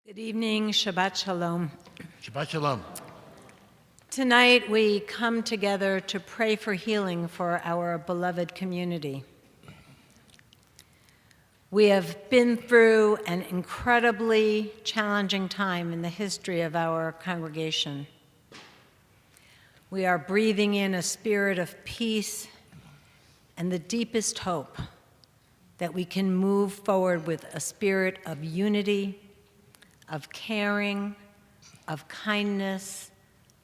Good evening, Shabbat Shalom. Shabbat Shalom. Tonight we come together to pray for healing for our beloved community. We have been through an incredibly challenging time in the history of our congregation. We are breathing in a spirit of peace and the deepest hope that we can move forward with a spirit of unity, of caring, of kindness,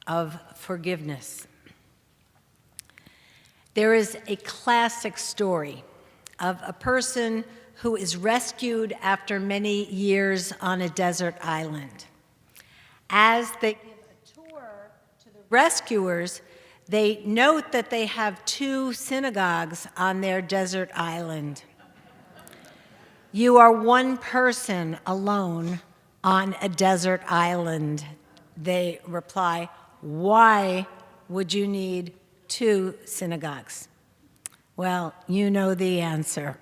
of forgiveness. There is a classic story of a person who is rescued after many years on a desert island. As they give a tour to the rescuers, they note that they have 2 synagogues on their desert island. You are one person alone on a desert island, they reply. Why would you need 2 synagogues? Well, you know the answer.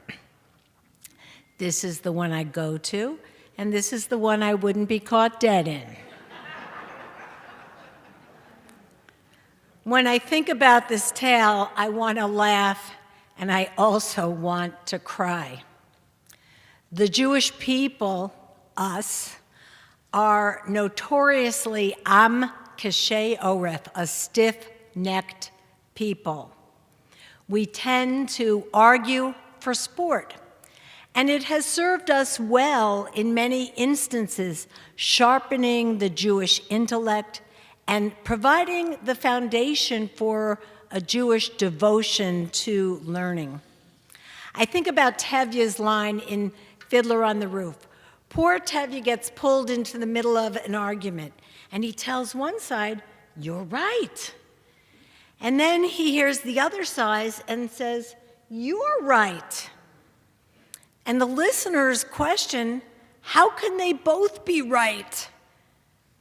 This is the one I go to, and this is the one I wouldn't be caught dead in. When I think about this tale, I want to laugh, and I also want to cry. The Jewish people, us, are notoriously am kashay oref, a stiff-necked people. We tend to argue for sport, and it has served us well in many instances, sharpening the Jewish intellect and providing the foundation for a Jewish devotion to learning. I think about Tevye's line in Fiddler on the Roof. Poor Tevye gets pulled into the middle of an argument, and he tells one side, "You're right." And then he hears the other side and says, "You're right." And the listeners question, how can they both be right?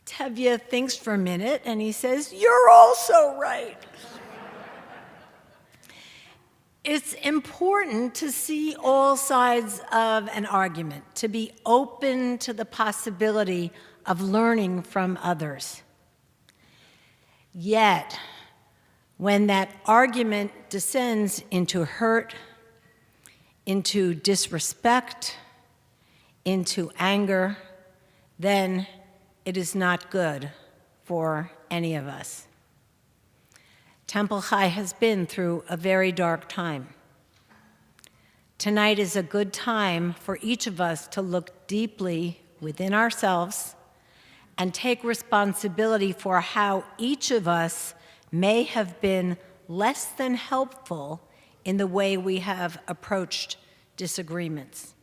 Tevye thinks for a minute, and he says, "You're also right." It's important to see all sides of an argument, to be open to the possibility of learning from others. Yet, when that argument descends into hurt, into disrespect, into anger, then it is not good for any of us. Temple Chai has been through a very dark time. Tonight is a good time for each of us to look deeply within ourselves and take responsibility for how each of us may have been less than helpful in the way we have approached disagreements.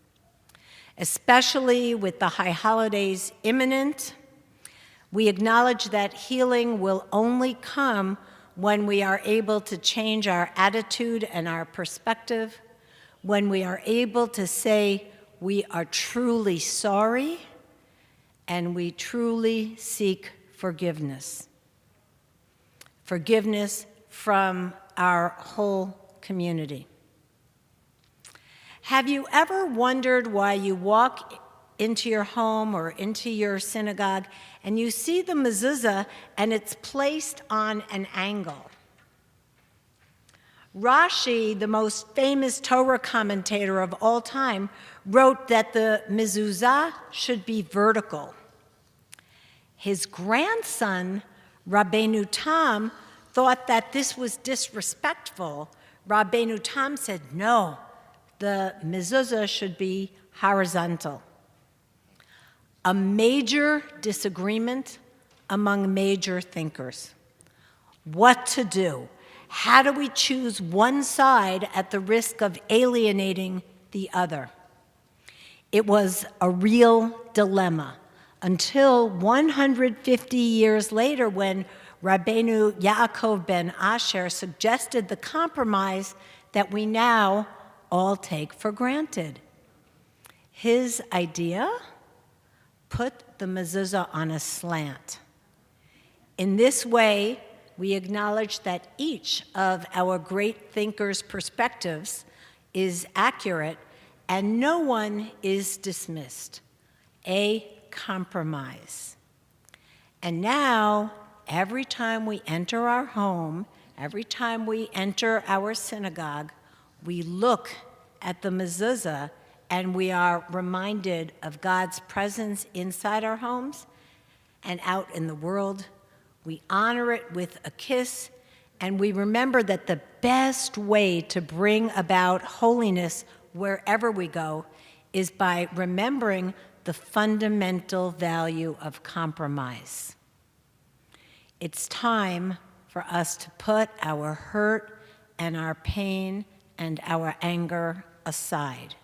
Especially with the high holidays imminent, we acknowledge that healing will only come when we are able to change our attitude and our perspective, when we are able to say we are truly sorry and we truly seek forgiveness. Forgiveness from our whole community. Have you ever wondered why you walk into your home or into your synagogue and you see the mezuzah and it's placed on an angle? Rashi, the most famous Torah commentator of all time, wrote that the mezuzah should be vertical. His grandson, Rabbeinu Tam, thought that this was disrespectful. Rabbeinu Tam said, no, the mezuzah should be horizontal. A major disagreement among major thinkers. What to do? How do we choose one side at the risk of alienating the other? It was a real dilemma until 150 years later when Rabbeinu Yaakov ben Asher suggested the compromise that we now all take for granted. His idea? Put the mezuzah on a slant. In this way, we acknowledge that each of our great thinkers' perspectives is accurate and no one is dismissed. A compromise. And now, every time we enter our home, every time we enter our synagogue, we look at the mezuzah and we are reminded of God's presence inside our homes and out in the world. We honor it with a kiss, and we remember that the best way to bring about holiness wherever we go is by remembering the fundamental value of compromise. It's time for us to put our hurt and our pain and our anger aside.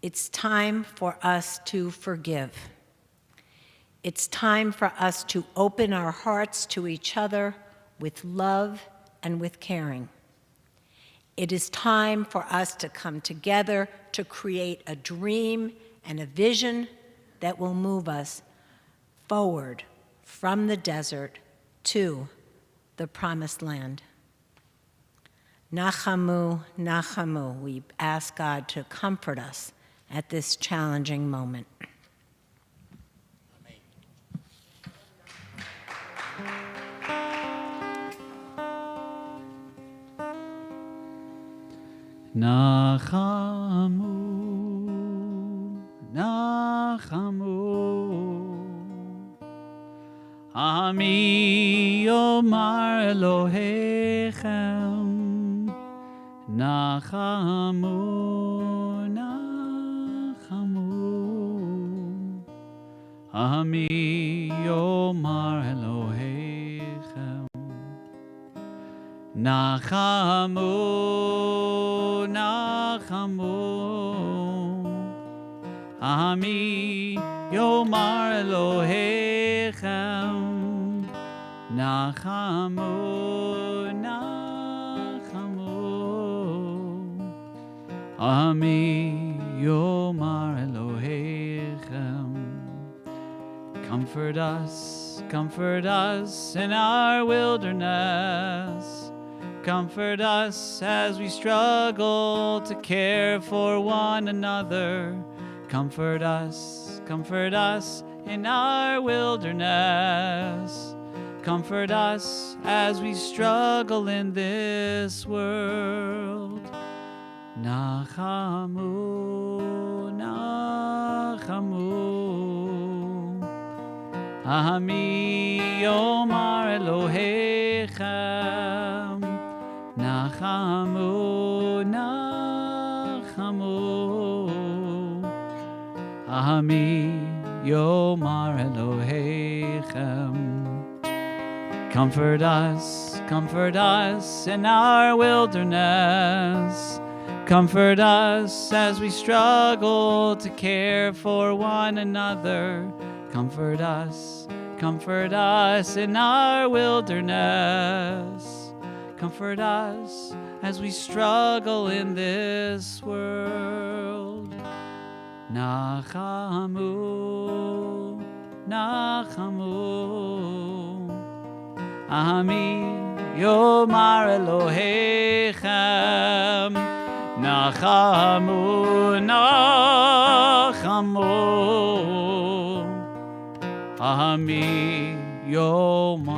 It's time for us to forgive. It's time for us to open our hearts to each other with love and with caring. It is time for us to come together to create a dream and a vision that will move us forward from the desert to the promised land. Nachamu, Nachamu, we ask God to comfort us at this challenging moment. Nachamu, Nachamu, Ami Yomar Elohechem, Nachamu, Nachamu, Ami Yomar Elohechem, Nachamu, Nachamu, Ami Yomar Elohechem, Nachamu, Nachamu, Ami Yomar Elohechem. Comfort us in our wilderness. Comfort us as we struggle to care for one another. Comfort us in our wilderness. Comfort us as we struggle in this world. Nachamu, Nachamu, Ami Yomar Elohechem, Nachamu, Nachamu, Ami Yomar Elohechem. Comfort us in our wilderness. Comfort us as we struggle to care for one another. Comfort us in our wilderness. Comfort us as we struggle in this world. Nachamu, Nachamu, Ami Yomar Elohechem, Nachamu, Nachamu, Ami Yomar